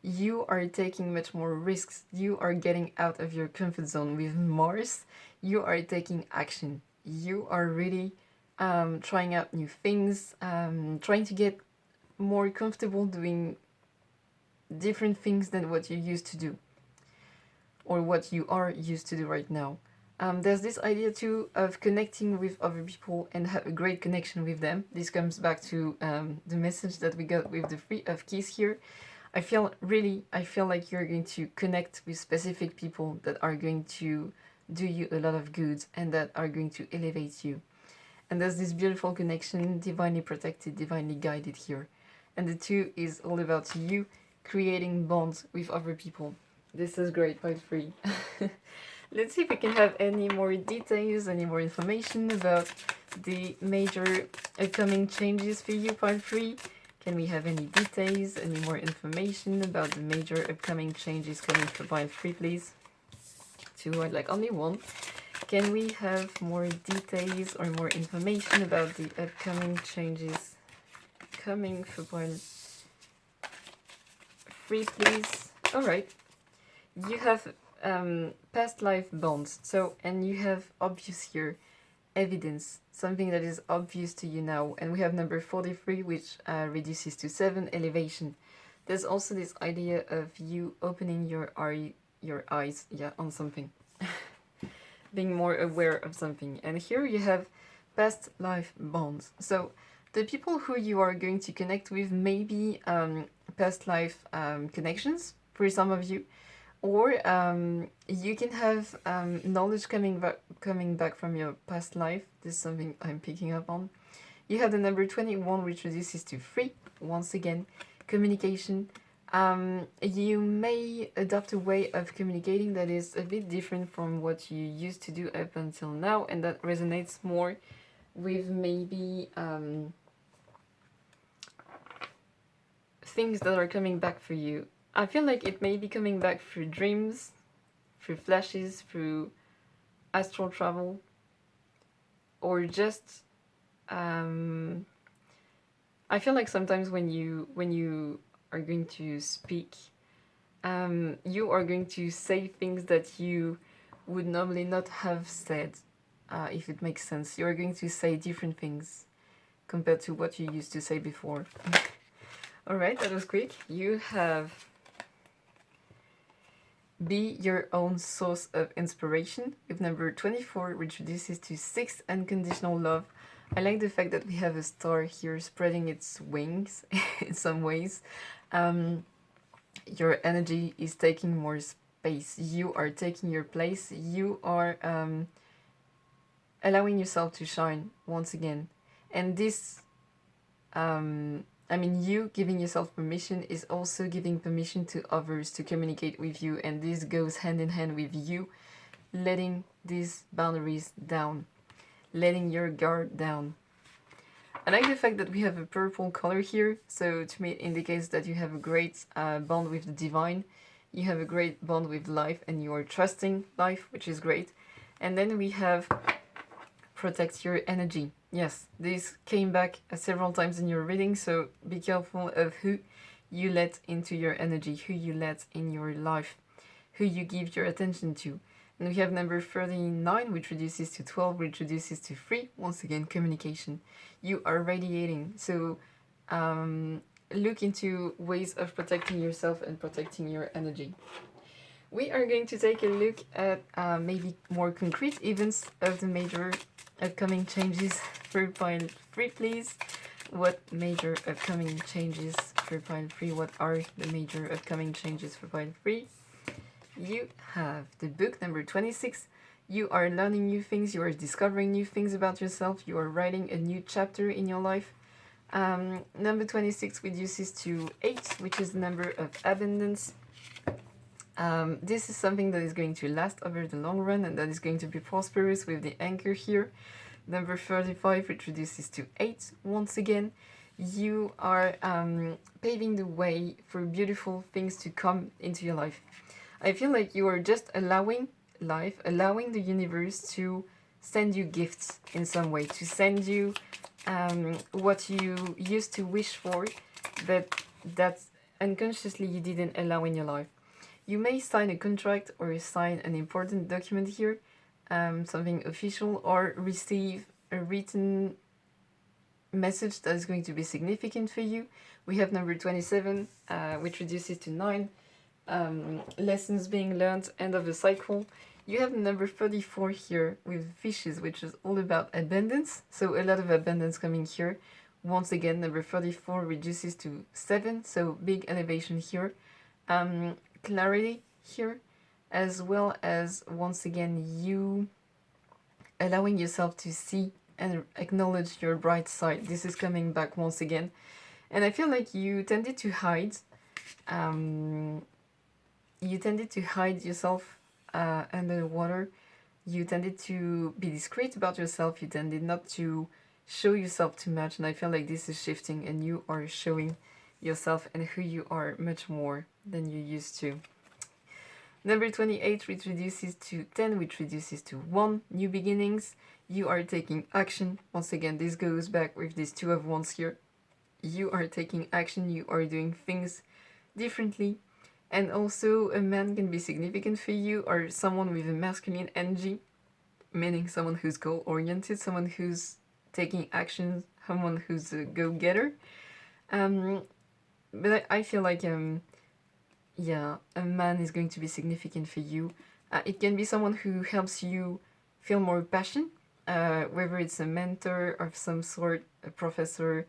you are taking much more risks. You are getting out of your comfort zone. With Mars, you are taking action. You are really trying out new things, trying to get more comfortable doing different things than what you used to do, or what you are used to do right now. There's this idea too of connecting with other people and have a great connection with them. This comes back to the message that we got with the Three of Keys here. I feel like you're going to connect with specific people that are going to do you a lot of good and that are going to elevate you. And there's this beautiful connection, divinely protected, divinely guided here. And the two is all about you creating bonds with other people. This is great, part 3. Let's see if we can have any more details, any more information about the major upcoming changes for you, part 3. Can we have any details, any more information about the major upcoming changes coming for part 3, please? 2, I'd like only 1. Can we have more details or more information about the upcoming changes coming for part 3, please? Alright. You have past life bonds, so, and you have obvious here, evidence, something that is obvious to you now, and we have number 43, which reduces to 7, elevation. There's also this idea of you opening your eyes, on something, being more aware of something. And here you have past life bonds, so the people who you are going to connect with may be past life connections for some of you, or you can have knowledge coming back from your past life. This is something I'm picking up on. You have the number 21, which reduces to 3. Once again, communication. You may adopt a way of communicating that is a bit different from what you used to do up until now, and that resonates more with maybe things that are coming back for you. I feel like it may be coming back through dreams, through flashes, through astral travel, or just I feel like sometimes when you are going to speak, you are going to say things that you would normally not have said, if it makes sense. You are going to say different things compared to what you used to say before. Alright, that was quick. You have be your own source of inspiration with number 24, which reduces to 6 unconditional love. I like the fact that we have a star here spreading its wings in some ways. Your energy is taking more space. You are taking your place. You are allowing yourself to shine once again. And this, I mean, you giving yourself permission is also giving permission to others to communicate with you. And this goes hand in hand with you letting these boundaries down, letting your guard down. I like the fact that we have a purple color here, so to me it indicates that you have a great bond with the divine, you have a great bond with life, and you are trusting life, which is great. And then we have protect your energy. Yes, this came back several times in your reading, so be careful of who you let into your energy, who you let in your life, who you give your attention to. And we have number 39, which reduces to 12, which reduces to 3. Once again, communication. You are radiating. So look into ways of protecting yourself and protecting your energy. We are going to take a look at maybe more concrete events of the major upcoming changes for pile 3, please. What major upcoming changes for pile 3? What are the major upcoming changes for pile 3? You have the book number 26. You are learning new things, you are discovering new things about yourself, you are writing a new chapter in your life. Number 26 reduces to 8, which is the number of abundance. This is something that is going to last over the long run and that is going to be prosperous with the anchor here. Number 35, which reduces to 8 once again. You are paving the way for beautiful things to come into your life. I feel like you are just allowing life, allowing the universe to send you gifts in some way, to send you what you used to wish for, that unconsciously you didn't allow in your life. You may sign a contract or sign an important document here, something official, or receive a written message that is going to be significant for you. We have number 27, which reduces to 9. Lessons being learned, end of the cycle. You have number 34 here with fishes, which is all about abundance, so a lot of abundance coming here. Once again, number 34 reduces to 7, so big elevation here. Clarity here, as well as once again you allowing yourself to see and acknowledge your bright side. This is coming back once again, and I feel like you tended to hide yourself under the water. You tended to be discreet about yourself. You tended not to show yourself too much, and I feel like this is shifting and you are showing yourself and who you are much more than you used to. Number 28, which reduces to 10, which reduces to 1. New beginnings. You are taking action. Once again, this goes back with these 2 of wands here. You are taking action. You are doing things differently. And also, a man can be significant for you, or someone with a masculine energy, meaning someone who's goal-oriented, someone who's taking action, someone who's a go-getter. But I feel like, yeah, a man is going to be significant for you. It can be someone who helps you feel more passion, whether it's a mentor of some sort, a professor,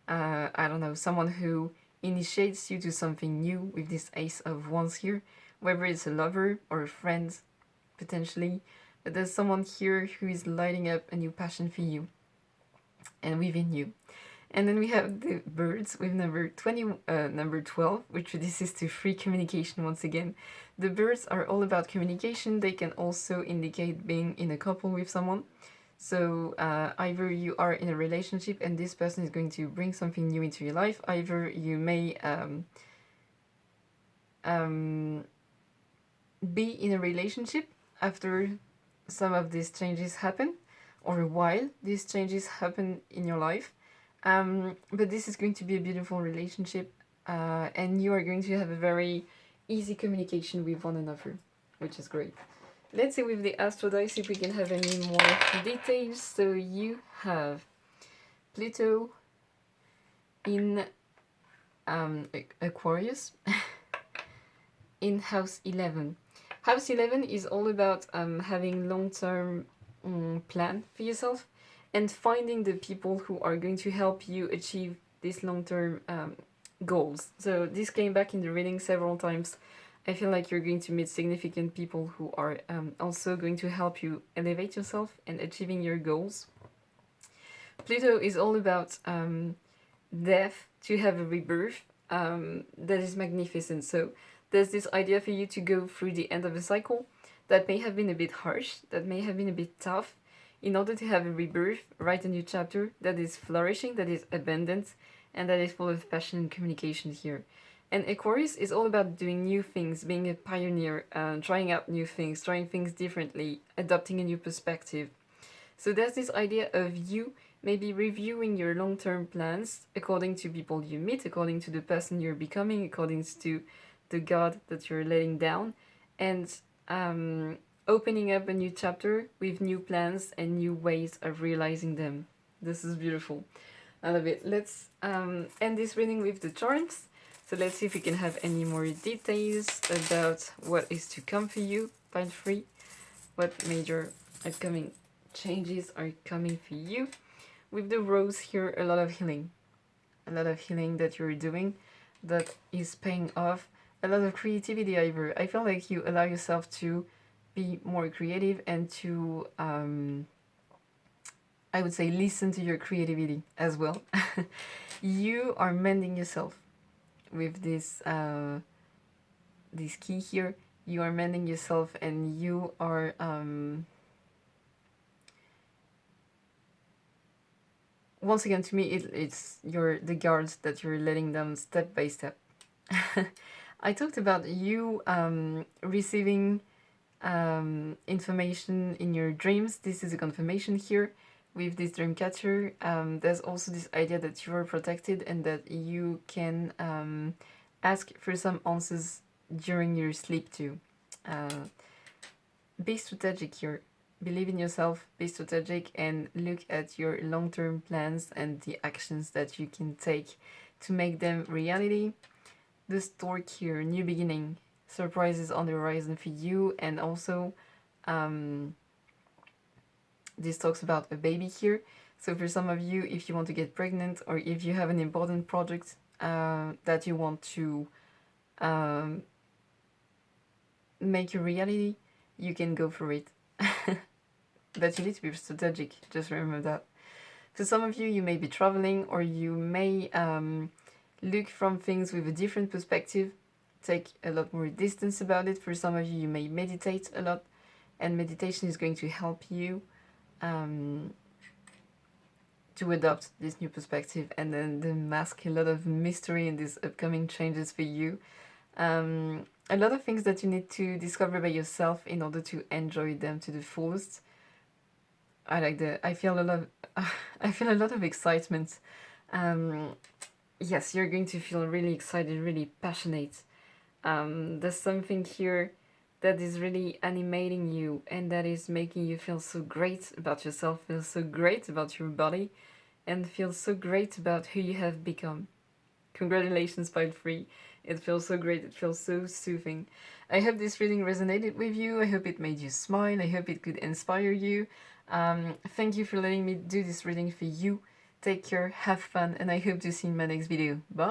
I don't know, someone who initiates you to something new with this Ace of Wands here, whether it's a lover or a friend, potentially. But there's someone here who is lighting up a new passion for you and within you. And then we have the birds with number 12, which reduces to free communication once again. The birds are all about communication. They can also indicate being in a couple with someone. So either you are in a relationship and this person is going to bring something new into your life. Either you may be in a relationship after some of these changes happen, or while these changes happen in your life. But this is going to be a beautiful relationship, and you are going to have a very easy communication with one another, which is great. Let's see with the Astro dice if we can have any more details. So you have Pluto in Aquarius in house 11. House 11 is all about having long-term plan for yourself and finding the people who are going to help you achieve these long-term goals. So this came back in the reading several times. I feel like you're going to meet significant people who are also going to help you elevate yourself and achieving your goals. Pluto is all about death, to have a rebirth that is magnificent. So there's this idea for you to go through the end of a cycle that may have been a bit harsh, that may have been a bit tough, in order to have a rebirth, write a new chapter that is flourishing, that is abundant, and that is full of passion and communication here. And Aquarius is all about doing new things, being a pioneer, trying out new things, trying things differently, adopting a new perspective. So there's this idea of you maybe reviewing your long-term plans according to people you meet, according to the person you're becoming, according to the God that you're letting down, and opening up a new chapter with new plans and new ways of realizing them. This is beautiful. I love it. Let's end this reading with the charms. So let's see if we can have any more details about what is to come for you. Pile 3. What major upcoming changes are coming for you? With the rose here, a lot of healing. A lot of healing that you're doing that is paying off. A lot of creativity, Ivor. I feel like you allow yourself to be more creative and to, I would say, listen to your creativity as well. You are mending yourself with this this key here. You are mending yourself and you are once again, to me, it's the guards that you're letting down step by step. I talked about you receiving information in your dreams. This is a confirmation here with this dream catcher. There's also this idea that you are protected and that you can ask for some answers during your sleep too. Be strategic here. Believe in yourself, be strategic, and look at your long-term plans and the actions that you can take to make them reality. The stork here, new beginning, surprises on the horizon for you, and also this talks about a baby here. So for some of you, if you want to get pregnant or if you have an important project that you want to make a reality, you can go for it. But you need to be strategic, just remember that. For some of you, you may be traveling or you may look from things with a different perspective, take a lot more distance about it. For some of you, you may meditate a lot, and meditation is going to help you to adopt this new perspective and then mask a lot of mystery in these upcoming changes for you. A lot of things that you need to discover by yourself in order to enjoy them to the fullest. I feel a lot of excitement. Yes, you're going to feel really excited, really passionate. There's something here that is really animating you and that is making you feel so great about yourself, feel so great about your body, and feel so great about who you have become. Congratulations, Pile 3. It feels so great, it feels so soothing. I hope this reading resonated with you, I hope it made you smile, I hope it could inspire you. Thank you for letting me do this reading for you. Take care, have fun, and I hope to see you in my next video. Bye!